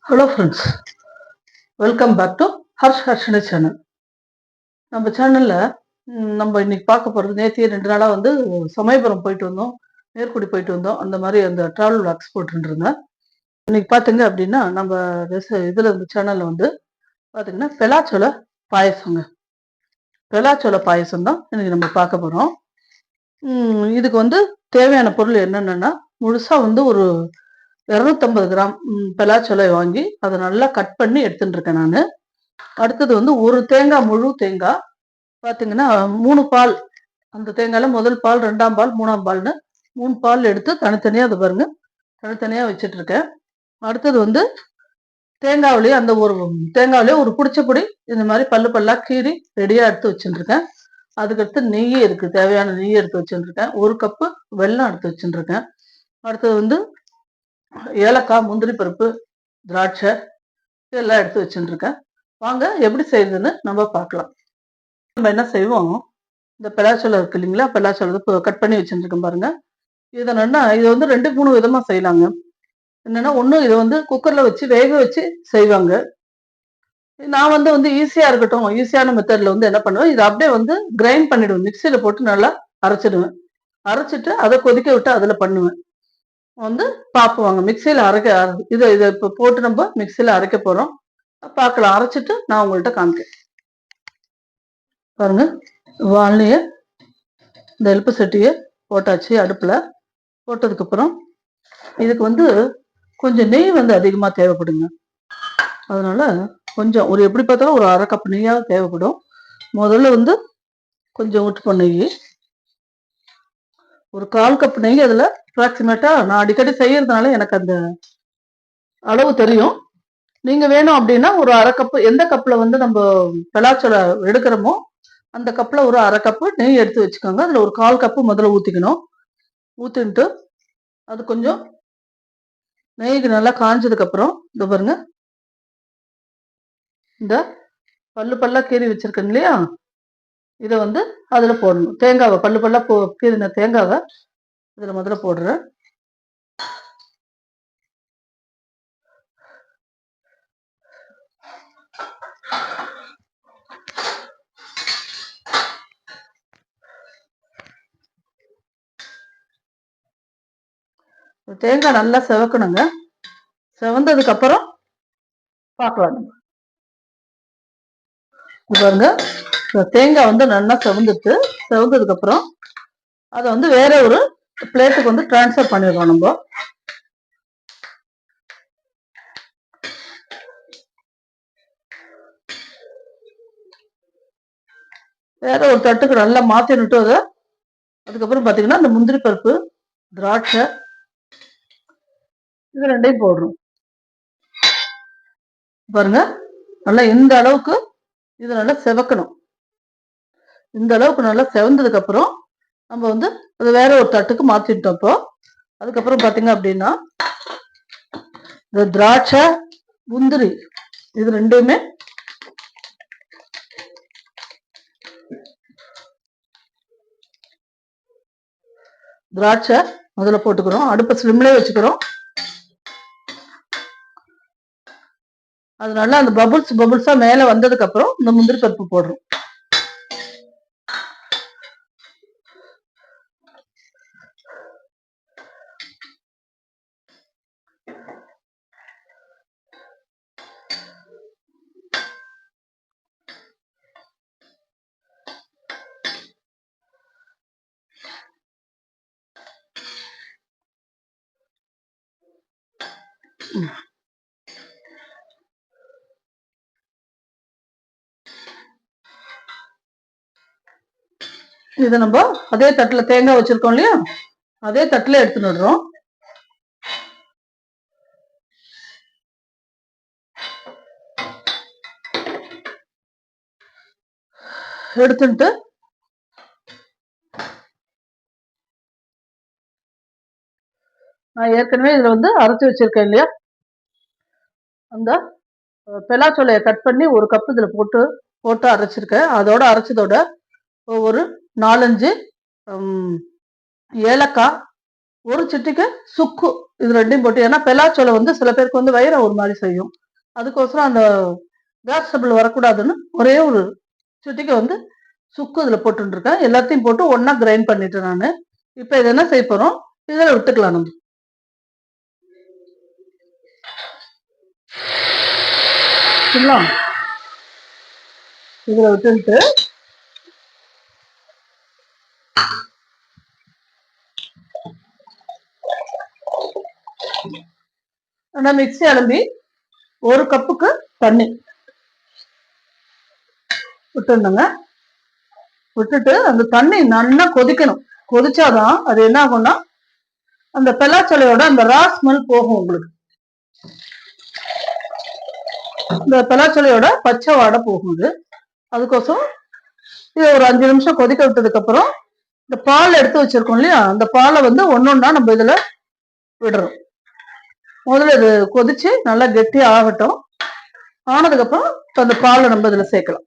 Hello friends, welcome back to Harshini channel. நம்ம சேனலில் நம்ம இன்னைக்கு பார்க்க போகிறது, நேற்று 2 நாளாக வந்து சமயபுரம் போயிட்டு வந்தோம், மேற்குடி போயிட்டு வந்தோம். அந்த மாதிரி அந்த ட்ராவல் விளாக்ஸ் போட்டுருந்தேன். இன்னைக்கு பார்த்தீங்க அப்படின்னா நம்ம இதில் இந்த சேனலில் வந்து பார்த்தீங்கன்னா பெலாச்சோள பாயசம் தான் இன்னைக்கு நம்ம பார்க்க போகிறோம். இதுக்கு வந்து தேவையான பொருள் என்னென்னா, முழுசாக வந்து ஒரு 250 கிராம் பெலாச்சோலை வாங்கி அதை நல்லா கட் பண்ணி எடுத்துட்டு இருக்கேன் நான். அடுத்தது வந்து ஒரு தேங்காய், முழு தேங்காய் பார்த்தீங்கன்னா 3 பால். அந்த தேங்காயில முதல் பால், 2ஆம் பால், 3ஆம் பால்னு 3 பால் எடுத்து தனித்தனியாக அதை பாருங்க தனித்தனியாக வச்சுட்டு இருக்கேன். அடுத்தது வந்து தேங்காவிலேயே ஒரு பிடிச்ச பொடி இந்த மாதிரி பல்லா கீறி ரெடியாக எடுத்து வச்சுருக்கேன். அதுக்கடுத்து நெய் இருக்குது, தேவையான நெய் எடுத்து வச்சுருக்கேன். 1 கப்பு வெல்லம் எடுத்து வச்சுருக்கேன். அடுத்தது வந்து ஏலக்காய், முந்திரி பருப்பு, திராட்சை இதெல்லாம் எடுத்து வச்சுருக்கேன். வாங்க எப்படி செய்யுதுன்னு நம்ம பார்க்கலாம். நம்ம என்ன செய்வோம், இந்த பெலாச்சோளம் இருக்கு இல்லைங்களா, பெலாச்சோளத்தை கட் பண்ணி வச்சுருக்கேன் பாருங்க. இது வந்து 2-3 விதமா செய்யலாங்க. என்னன்னா, ஒண்ணு இதை வந்து குக்கர்ல வச்சு வேக வச்சு செய்வாங்க. நான் வந்து ஈஸியா இருக்கட்டும், ஈஸியான மெத்தட்ல வந்து என்ன பண்ணுவேன், இதை அப்படியே வந்து கிரைண்ட் பண்ணிடுவேன். மிக்சியில போட்டு நல்லா அரைச்சிடுவேன். அரைச்சிட்டு அதை கொதிக்க விட்டு அதில் பண்ணுவேன். வந்து பார்ப்போங்க மிக்சியில் இதை இப்போ போட்டு நம்ம மிக்சியில் அரைக்க போகிறோம். பார்க்கலாம். அரைச்சிட்டு நான் உங்கள்கிட்ட காமிக்கிறேன். பாருங்க, வானிலையே இந்த எலுப்பு சட்டியை போட்டாச்சு. அடுப்பில் போட்டதுக்கப்புறம் இதுக்கு வந்து கொஞ்சம் நெய் வந்து அதிகமாக தேவைப்படுங்க. அதனால கொஞ்சம் எப்படி பார்த்தாலும் ஒரு 1/2 கப் நெய்யாக தேவைப்படும். முதல்ல வந்து கொஞ்சம் ஊற்றுப்போம் நெய், ஒரு 1/4 கப் நெய். அதில் அப்ராக்சிமேட்டா நான் அடிக்கடி செய்யறதுனால எனக்கு அந்த அளவு தெரியும். நீங்க வேணும் அப்படின்னா ஒரு 1/2 கப்பு, எந்த கப்ல வந்து நம்ம பெலாச்சோள எடுக்கிறோமோ அந்த கப்ல ஒரு 1/2 கப்பு நெய் எடுத்து வச்சுக்கோங்க. அதுல ஒரு 1/4 கப்பு முதல்ல ஊத்திக்கணும். ஊத்திட்டு அது கொஞ்சம் நெய்க்கு நல்லா காஞ்சதுக்கு அப்புறம் இந்த பாருங்க, இந்த பல்லா கீறி வச்சிருக்கேன் இல்லையா, இதை வந்து அதுல போடணும். தேங்காவை பல்லா கீறின தேங்காவை இதுல முதல்ல போடுறேன். தேங்காய் நல்லா செவக்கணுங்க. செவந்ததுக்கு அப்புறம் பார்க்கலாம். பாருங்க, தேங்காய் வந்து நல்லா செவந்ததுக்கு அப்புறம் அதை வந்து வேற ஒரு பிளேட்டுக்கு வந்து டிரான்ஸ்ஃபர் பண்ணிடுறோம். நம்ம வேற ஒரு தட்டுக்கு நல்லா மாத்தினுட்டு அதை அதுக்கப்புறம் பாத்தீங்கன்னா அந்த முந்திரி பருப்பு, திராட்சை இது ரெண்டையும் போடுறோம். பாருங்க, நல்லா இந்த அளவுக்கு இது நல்லா செவக்கணும். இந்த அளவுக்கு நல்லா செவந்ததுக்கு அப்புறம் நம்ம வந்து அது வேற ஒரு தட்டுக்கு மாத்திட்டோம். அதுக்கப்புறம் பாத்தீங்க அப்படின்னா இந்த திராட்சை, முந்திரி இது ரெண்டுமே திராட்சை முதல்ல போட்டுக்கிறோம். அடுப்பை ஸ்லிம்லேயே வச்சுக்கிறோம். அதனால அந்த பபுள்ஸா மேல வந்ததுக்கு அப்புறம் இந்த முந்திரி பருப்பு போடுறோம். இதை நம்ம அதே தட்டுல தேங்காய் வச்சிருக்கோம் இல்லையா, அதே தட்டுல எடுத்துன்னு விடுறோம். எடுத்துட்டு நான் ஏற்கனவே இதுல வந்து அரைச்சி வச்சிருக்கேன் இல்லையா, அந்த பெலாச்சோலையை கட் பண்ணி 1 கப் இதுல போட்டு அரைச்சிருக்கேன். அதோட அரைச்சதோட ஒரு 4-5 ஏலக்காய், ஒரு சிட்டிக்கு சுக்கு இது ரெண்டையும் போட்டு, ஏன்னா பெலாச்சோளம் வந்து சில பேருக்கு வந்து வயிறை ஒரு மாதிரி செய்யும். அதுக்கோசரம் அந்த கேஸ் ட்ரபிள் வரக்கூடாதுன்னு ஒரே ஒரு சுட்டிக்கு வந்து சுக்கு இதுல போட்டு இருக்கேன். எல்லாத்தையும் போட்டு ஒன்னா கிரைண்ட் பண்ணிட்டேன் நானு. இப்ப இது என்ன செய்ய போறோம், இதுல விட்டுக்கலாம் நம்ம. இதுல விட்டுட்டு மிக்ஸி அலம்பி ஒரு கப்புக்கு தண்ணி விட்டுருந்தோங்க. விட்டுட்டு அந்த தண்ணி நல்லா கொதிக்கணும். கொதிச்சாதான் அது என்ன ஆகும்னா அந்த பெலாச்சொலையோட அந்த ரா ஸ்மெல் போகும் உங்களுக்கு. இந்த பெலாச்சொலையோட பச்சை வாடை போகுது. அதுக்கோசரம் இது ஒரு 5 நிமிஷம் கொதிக்க விட்டதுக்கு அப்புறம் இந்த பால் எடுத்து வச்சிருக்கோம் இல்லையா, அந்த பாலை வந்து ஒன்னொன்னா நம்ம இதுல விடுறோம். முதல்ல இது கொதிச்சு நல்லா கெட்டி ஆகட்டும். ஆனதுக்கு அப்புறம் அந்த பாலை நம்ம இதுல சேர்க்கலாம்.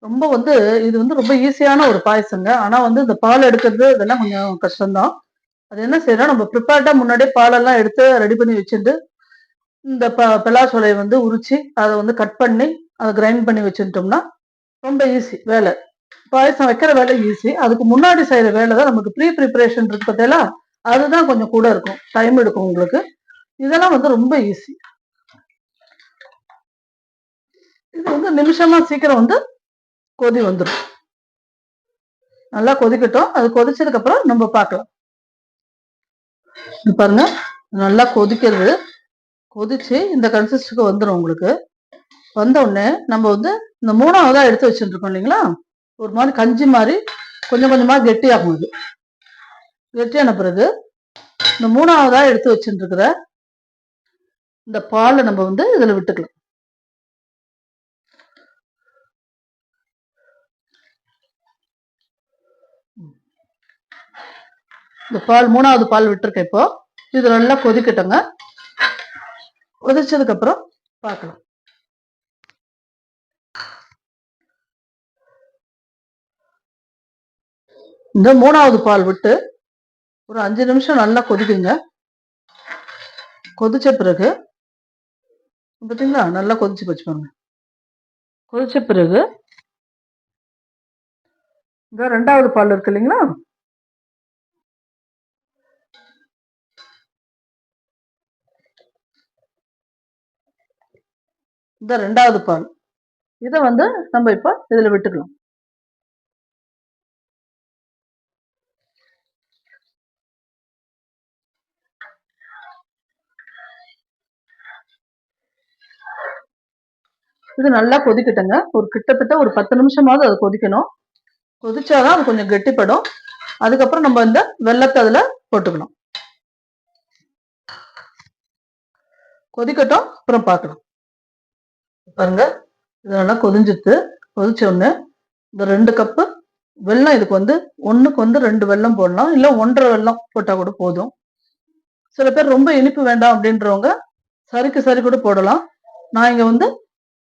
ரொம்ப வந்து இது வந்து ரொம்ப ஈஸியான ஒரு பாயசங்க. ஆனா வந்து இந்த பால் எடுக்கிறது இதெல்லாம் கொஞ்சம் கஷ்டம்தான். அது என்ன செய்யறோம், நம்ம ப்ரிப்பேர்டா முன்னாடியே பாலெல்லாம் எடுத்து ரெடி பண்ணி வச்சுட்டு இந்த பெலாச்சோலையை வந்து உரிச்சு அதை வந்து கட் பண்ணி அதை கிரைண்ட் பண்ணி வச்சுட்டோம்னா ரொம்ப ஈஸி வேலை. பாயசம் வைக்கிற வேலை ஈஸி. அதுக்கு முன்னாடி செய்யற வேலை தான் நமக்கு ப்ரீ ப்ரிப்பரேஷன் இருக்கு பார்த்தீங்களா, அதுதான் கொஞ்சம் கூட இருக்கும், டைம் எடுக்கும் உங்களுக்கு. இதெல்லாம் வந்து ரொம்ப ஈஸி. இது வந்து நிமிஷமா சீக்கிரம் வந்து கொதி வந்துடும். நல்லா கொதிக்கட்டும். அது கொதிச்சதுக்கு அப்புறம் நம்ம பார்க்கலாம். பாருங்க, நல்லா கொதிக்கிறது. கொதிச்சு இந்த கன்சிஸ்டுக்கு வந்துடும் உங்களுக்கு. வந்த உடனே நம்ம வந்து இந்த 3ஆவதா எடுத்து வச்சுட்டு இருக்கோம் இல்லைங்களா, ஒரு மாதிரி கஞ்சி மாதிரி கொஞ்சம் கொஞ்சமா கெட்டியாகும். இது கெட்டியான பிறகு இந்த 3ஆவதா எடுத்து வச்சுட்டு இருக்கிற இந்த பாலை நம்ம வந்து இதுல விட்டுக்கலாம். இந்த பால் 3ஆவது பால் விட்டுருக்கேன். இப்போ இது நல்லா கொதிக்கட்டுங்க. கொதிச்சதுக்கு அப்புறம் பார்க்கலாம். இந்த 3ஆவது பால் விட்டு ஒரு 5 நிமிஷம் நல்லா கொதிக்குங்க. கொதிச்ச பிறகு பார்த்தீங்களா, நல்லா கொதிச்சு போச்சு பாருங்க. கொதிச்ச பிறகு இந்த 2ஆவது பால் இருக்கு இல்லைங்களா, இந்த 2ஆவது பால் இதை வந்து நம்ம இப்ப இதுல விட்டுக்கலாம். இது நல்லா கொதிக்கட்டுங்க. ஒரு கிட்டத்தட்ட ஒரு 10 நிமிஷமாவது அது கொதிக்கணும். கொதிச்சாதான் அது கொஞ்சம் கெட்டிப்படும். அதுக்கப்புறம் நம்ம இந்த வெள்ளத்தை அதுல போட்டுக்கணும். கொதிக்கட்டும், அப்புறம் பார்க்கலாம். பாருங்க, இது நல்லா கொதிஞ்சிட்டு. கொதிச்ச உடனே இந்த 2 கப்பு வெல்லம், இதுக்கு வந்து 1க்கு வந்து 2 வெல்லம் போடலாம், இல்ல 1.5 வெல்லம் போட்டா கூட போதும். சில பேர் ரொம்ப இனிப்பு வேண்டாம் அப்படின்றவங்க சரிக்கு சரி கூட போடலாம். நான் இங்க வந்து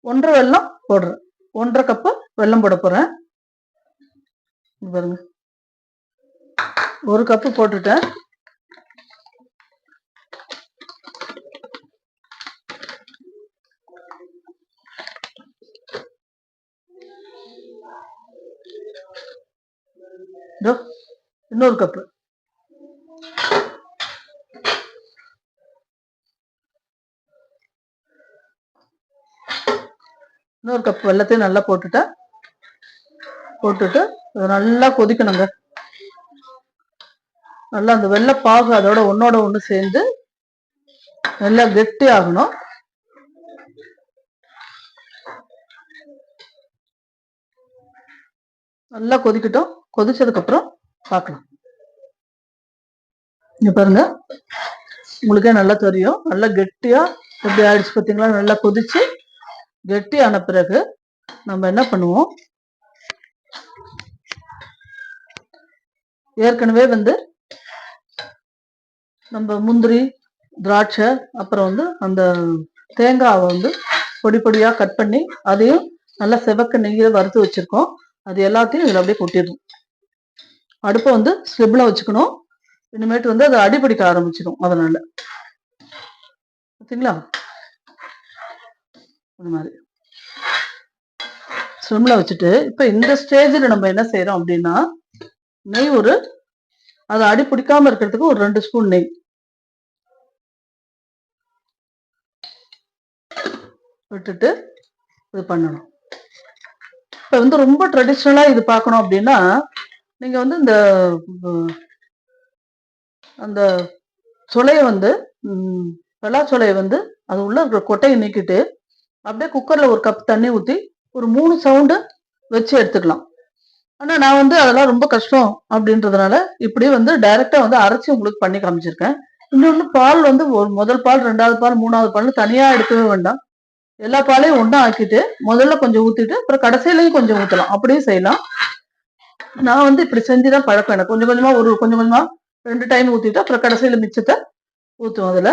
1.5 வெல்லம் போடுறேன். 1.5 கப்பு வெல்லம் போட போறேன். பாருங்க, 1 கப்பு போட்டுட்டேன். இன்னொரு கப்பு. இன்னொரு கப் வெள்ளத்தையும் நல்லா போட்டுட்டு நல்லா கொதிக்கணுங்க. நல்லா அந்த வெள்ளை பாகு அதோட ஒன்னோட ஒண்ணு சேர்ந்து நல்லா கெட்டி ஆகணும். நல்லா கொதிக்கட்டும். கொதிச்சதுக்கு அப்புறம் பார்க்கலாம். இங்க பாருங்க, உங்களுக்கே நல்லா தெரியும், நல்லா கெட்டியா எப்படி ஆயிடுச்சு பார்த்தீங்களா. நல்லா கொதிச்சு கெட்டி ஆன பிறகு நம்ம என்ன பண்ணுவோம், ஏற்கனவே வந்து நம்ம முந்திரி திராட்சை, அப்புறம் வந்து அந்த தேங்காவை வந்து பொடி பொடியா கட் பண்ணி அதையும் நல்லா செவக்க நெய்யில வறுத்து வச்சிருக்கோம். அது எல்லாத்தையும் இதுல அப்படியே கொட்டிடணும். அடுப்பை வந்து ஸ்லிப்ல வச்சுக்கணும். இனிமேட்டு வந்து அதை அடிபிடிக்க ஆரம்பிச்சிடும். அதனால பார்த்தீங்களா, அந்த மாதிரி ஸ்லிம்ல வச்சுட்டு இப்ப இந்த ஸ்டேஜ்ல நம்ம என்ன செய்யறோம் அப்படின்னா, நெய் ஒரு அதை அடி பிடிக்காம இருக்கிறதுக்கு ஒரு 2 ஸ்பூன் நெய் விட்டுட்டு இது பண்ணணும். இப்ப வந்து ரொம்ப ட்ரெடிஷ்னலா இது பார்க்கணும் அப்படின்னா, நீங்க வந்து இந்த அந்த சொலைய வந்து பலாச்சொலையை வந்து அது உள்ள இருக்கிற கொட்டையை நீக்கிட்டு அப்படியே குக்கர்ல ஒரு கப் தண்ணி ஊத்தி ஒரு 3 சவுண்டு வச்சு எடுத்துக்கலாம். ஆனா நான் வந்து அதெல்லாம் ரொம்ப கஷ்டம் அப்படின்றதுனால இப்படி வந்து டைரக்டா வந்து அரைச்சி உங்களுக்கு பண்ணி காமிச்சிருக்கேன். இன்னொன்னு பால் வந்து ஒரு முதல் பால், 2வது பால், 3வது பால்னு தனியா எடுக்கவே வேண்டாம். எல்லா பாலையும் ஒண்ணா ஆக்கிட்டு முதல்ல கொஞ்சம் ஊத்திட்டு அப்புறம் கடைசியிலையும் கொஞ்சம் ஊத்தலாம். அப்படியும் செய்யலாம். நான் வந்து இப்படி செஞ்சுதான் பழக்கம். எனக்கு கொஞ்சம் கொஞ்சமா கொஞ்சம் கொஞ்சமா 2 டைம் ஊத்திட்டு அப்புறம் கடைசியில மிச்சத்தை ஊத்துவோம் அதுல.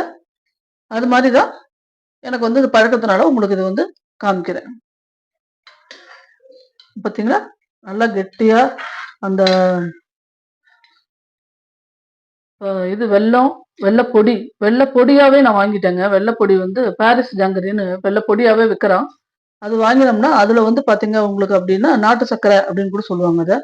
அது மாதிரிதான் எனக்கு வந்து இது பழக்கத்தினால உங்களுக்கு இது வந்து காமிக்கிறேன். பாத்தீங்களா, நல்லா கெட்டியா அந்த இது வெள்ளப்பொடி வெள்ளப்பொடியாவே நான் வாங்கிட்டேங்க. வெள்ளப்பொடி வந்து பாரிஸ் ஜாங்கரின்னு வெள்ளப்பொடியாவே விற்கிறான். அது வாங்கினோம்னா அதுல வந்து பாத்தீங்க உங்களுக்கு அப்படின்னா நாட்டு சர்க்கரை அப்படின்னு கூட சொல்லுவாங்க அதை.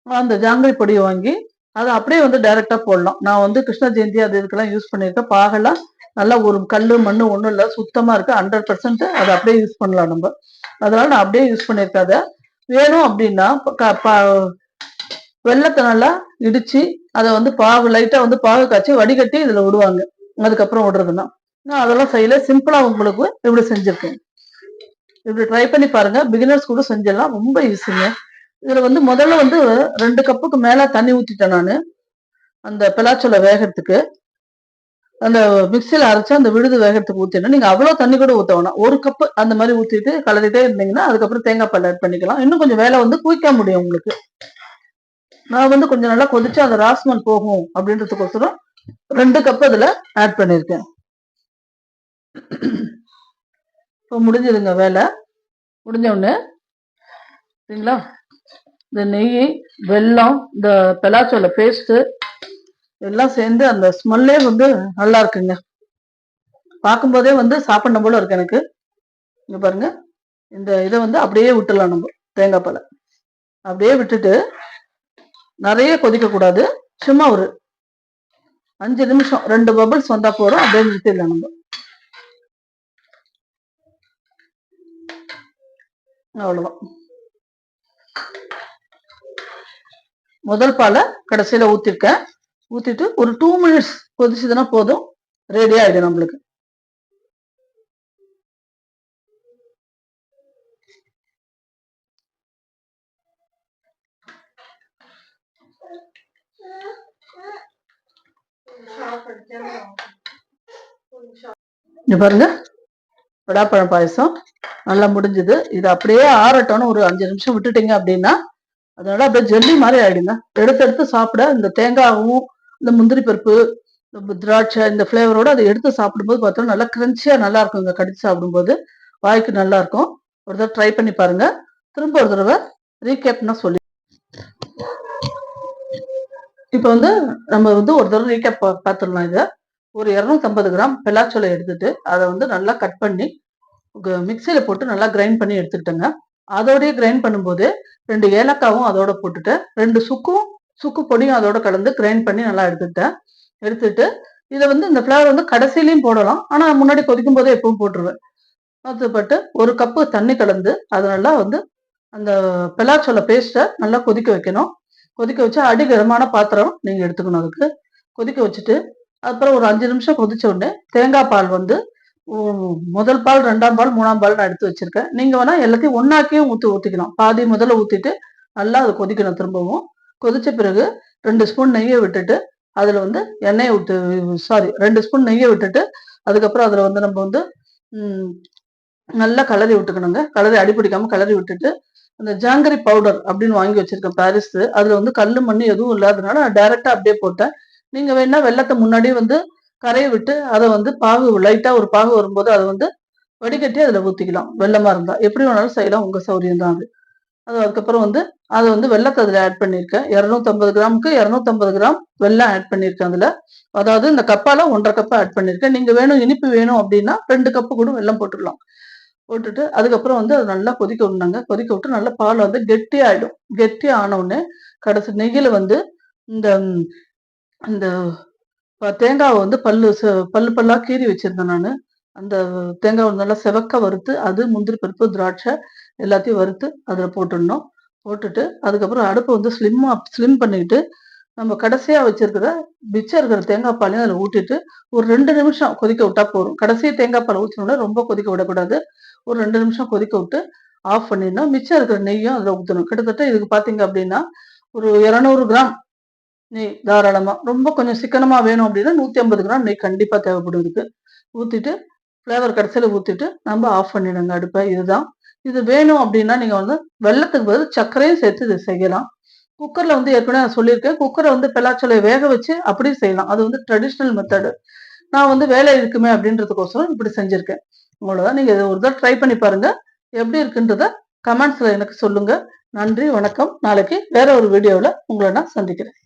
அந்த ஜாங்கிரி பொடியை வாங்கி அதை அப்படியே வந்து டைரக்டா போடலாம். நான் வந்து கிருஷ்ண ஜெயந்தி அது இதுக்கெல்லாம் யூஸ் பண்ணியிருக்கேன். பாகெல்லாம் நல்லா ஒரு கல்லு மண்ணு ஒண்ணும் இல்லை, சுத்தமா இருக்கு. 100% அதை அப்படியே யூஸ் பண்ணலாம் நம்ம. அதனால நான் அப்படியே யூஸ் பண்ணியிருக்காத. வேணும் அப்படின்னா வெள்ளத்தை நல்லா இடிச்சு அதை வந்து பாகு லைட்டா வந்து பாகு காய்ச்சி வடிகட்டி இதுல விடுவாங்க. அதுக்கப்புறம் விடுறதுன்னா நான் அதெல்லாம் செய்யல. சிம்பிளா உங்களுக்கு இப்படி செஞ்சிருக்கேன். இப்படி ட்ரை பண்ணி பாருங்க. பிகினர்ஸ் கூட செஞ்சிடலாம். ரொம்ப ஈஸிங்க. இதுல வந்து முதல்ல வந்து 2 கப்புக்கு மேல தண்ணி ஊத்திட்டேன் நானு. அந்த பலாச்சொலை வேகறதுக்கு அந்த மிக்சியில அரைச்சா அந்த விழுது வேகறதுக்கு ஊத்தினா நீங்க அவ்வளவு தண்ணி கூட ஊத்த வேணாம். 1 கப்பு அந்த மாதிரி ஊத்திட்டு கலரிட்டே இருந்தீங்கன்னா அதுக்கப்புறம் தேங்காய் பால் ஆட் பண்ணிக்கலாம். இன்னும் கொஞ்சம் வேலை வந்து குயிக்கா முடியும் உங்களுக்கு. நான் வந்து கொஞ்சம் நல்லா கொதிச்சு அந்த ராஸ்மல் போகும் அப்படின்றதுக்கோசரம் 2 கப் அதுல ஆட் பண்ணிருக்கேன். இப்போ முடிஞ்சதுங்க வேலை. முடிஞ்ச உடனே சரிங்களா, இந்த நெய், வெல்லம், இந்த பலாச்சோலை பேஸ்ட் எல்லாம் சேர்ந்து அந்த ஸ்மெல்லே வந்து நல்லா இருக்குங்க. பார்க்கும்போதே வந்து சாப்பிடணும் போல இருக்கு எனக்கு. இங்க பாருங்க, இந்த இதை வந்து அப்படியே விட்டுலாம். நம்ம தேங்காய் பாலை அப்படியே விட்டுட்டு நிறைய கொதிக்க கூடாது. சும்மா ஒரு 5 நிமிஷம் 2 பபிள்ஸ் வந்தா போறோம். அப்படியே நிறுத்திடலாம் நம்ம. அவ்வளவுதான். முதல் பாலை கடைசியில ஊத்திருக்கேன். ஊத்திட்டு ஒரு 2 மினிட்ஸ் கொதிச்சதுன்னா போதும், ரெடி ஆயிடும் நம்மளுக்கு. இங்க பாருங்க, பலாப்பழம் பாயசம் நல்லா முடிஞ்சது. இது அப்படியே ஆறட்டோன்னு ஒரு 5 நிமிஷம் விட்டுட்டீங்க அப்படின்னா அதனால அப்படியே ஜெல்லி மாதிரி ஆயிடுங்க. எடுத்து சாப்பிட இந்த தேங்காவும் இந்த முந்திரி பருப்பு, திராட்சை இந்த ஃபிளேவரோட அதை எடுத்து சாப்பிடும்போது பார்த்தோம்னா நல்லா கிரன்ச்சியா நல்லா இருக்குங்க. கடிச்சு சாப்பிடும்போது வாய்க்கு நல்லா இருக்கும். ஒரு தடவை ட்ரை பண்ணி பாருங்க. திரும்ப ஒரு தடவை ரீகேப்னா சொல்லி இப்போ வந்து நம்ம வந்து ஒரு தடவை ரீகேப் பார்த்துடலாம். இதை ஒரு 250 கிராம் பலாச்சோலை எடுத்துட்டு அதை வந்து நல்லா கட் பண்ணி மிக்சியில போட்டு நல்லா கிரைண்ட் பண்ணி எடுத்துக்கிட்டேங்க. அதோடய கிரைண்ட் பண்ணும்போது 2 ஏலக்காவும் அதோட போட்டுட்டு 2 சுக்கு பொடியும் அதோட கலந்து கிரைண்ட் பண்ணி நல்லா எடுத்துட்டு இதை வந்து இந்த ஃபிளேவர் வந்து கடைசியிலையும் போடலாம். ஆனா முன்னாடி கொதிக்கும் போதே எப்பவும் போட்டுருவேன். அதுபட்டு 1 கப்பு தண்ணி கலந்து அது நல்லா வந்து அந்த பலாச்சோலை பேஸ்ட்டை நல்லா கொதிக்க வைக்கணும். கொதிக்க வச்சு அடிகரமான பாத்திரம் நீங்க எடுத்துக்கணும். அதுக்கு கொதிக்க வச்சுட்டு அப்புறம் ஒரு 5 நிமிஷம் கொதிச்ச உடனே தேங்காய் பால் வந்து முதல் பால், 2ஆம் பால், 3ஆம் பால் நான் எடுத்து வச்சிருக்கேன். நீங்க வேணா எல்லாத்தையும் ஒன்னாக்கியும் ஊத்திக்கலாம். பாதி முதல்ல ஊத்திட்டு நல்லா அது கொதிக்கணும். திரும்பவும் கொதிச்ச பிறகு 2 ஸ்பூன் நெய்யை விட்டுட்டு அதுல வந்து எண்ணெயை விட்டு 2 ஸ்பூன் நெய்யை விட்டுட்டு அதுக்கப்புறம் அதுல வந்து நம்ம வந்து நல்லா கலரி விட்டுக்கணுங்க. கலரி அடிப்பிடிக்காம கலரி விட்டுட்டு அந்த ஜாங்கரி பவுடர் அப்படின்னு வாங்கி வச்சிருக்கேன் பாரிஸ். அதுல வந்து கல்லு மண்ணு எதுவும் இல்லாதனால நான் டைரக்டா அப்படியே போட்டேன். நீங்க வேணா வெள்ளத்தை முன்னாடியே வந்து கரைய விட்டு அதை வந்து பாகு லைட்டா ஒரு பாகு வரும்போது அதை வந்து வடிகட்டி அதுல ஊத்திக்கலாம். வெல்லமா இருந்தா எப்படி வேணாலும் செய்யலாம், உங்க சௌரியம் தான் அது. அதுக்கப்புறம் வந்து அதை வந்து வெல்லத்தை அதுல ஆட் பண்ணியிருக்கேன். 250 கிராமுக்கு 250 கிராம் வெல்லம் ஆட் பண்ணியிருக்கேன் அதுல. அதாவது இந்த கப்பால 1.5 கப் ஆட் பண்ணியிருக்கேன். நீங்க வேணும் இனிப்பு வேணும் அப்படின்னா 2 கப்பு கூட வெல்லம் போட்டுடலாம். போட்டுட்டு அதுக்கப்புறம் வந்து அது நல்லா கொதிக்க விடணுங்க. கொதிக்க விட்டு நல்லா பால் வந்து கெட்டியாயிடும். கெட்டி ஆன உடனே கடைசி நெய்யில வந்து இந்த இந்த தேங்காவை வந்து பல்லு பல்லா கீறி வச்சிருந்தேன் நானு. அந்த தேங்காவை நல்லா செவக்க வறுத்து அது முந்திரி பருப்பு, திராட்சை எல்லாத்தையும் வறுத்து அதில் போட்டுடணும். போட்டுட்டு அதுக்கப்புறம் அடுப்பை வந்து ஸ்லிம் பண்ணிட்டு நம்ம கடைசியா வச்சிருக்கிற மிச்சம் இருக்கிற தேங்காய் பாலையும் அதில் ஊற்றிட்டு ஒரு 2 நிமிஷம் கொதிக்க விட்டா போதும். கடைசி தேங்காய் பால் ஊற்றினோட ரொம்ப கொதிக்க விடக்கூடாது. ஒரு 2 நிமிஷம் கொதிக்க விட்டு ஆஃப் பண்ணிடணும். மிச்சம் இருக்கிற நெய்யும் அதில் ஊற்றணும். கிட்டத்தட்ட இதுக்கு பார்த்தீங்க அப்படின்னா ஒரு 200 கிராம் நெய் தாராளமா. ரொம்ப கொஞ்சம் சிக்கனமா வேணும் அப்படின்னா 150 கிராம் நெய் கண்டிப்பா தேவைப்படும் இதுக்கு. ஊத்திட்டு ஃப்ளேவர் கடைசியில ஊத்திட்டு நம்ம ஆஃப் பண்ணிடுங்க அடுப்ப. இதுதான். இது வேணும் அப்படின்னா நீங்க வந்து வெல்லத்துக்கு பதில் சர்க்கரையும் சேர்த்து இதை செய்யலாம். குக்கர்ல வந்து ஏற்கனவே நான் சொல்லியிருக்கேன். குக்கரை வந்து பலாச்சொலைய வேக வச்சு அப்படியும் செய்யலாம். அது வந்து ட்ரெடிஷனல் மெத்தடு. நான் வந்து வேலை இருக்குமே அப்படின்றதுக்கோசரம் இப்படி செஞ்சிருக்கேன். அவ்வளவுதான். நீங்க இதை ஒரு தடவை ட்ரை பண்ணி பாருங்க. எப்படி இருக்குன்றத கமெண்ட்ஸ்ல எனக்கு சொல்லுங்க. நன்றி, வணக்கம். நாளைக்கு வேற ஒரு வீடியோல உங்களை நான் சந்திக்கிறேன்.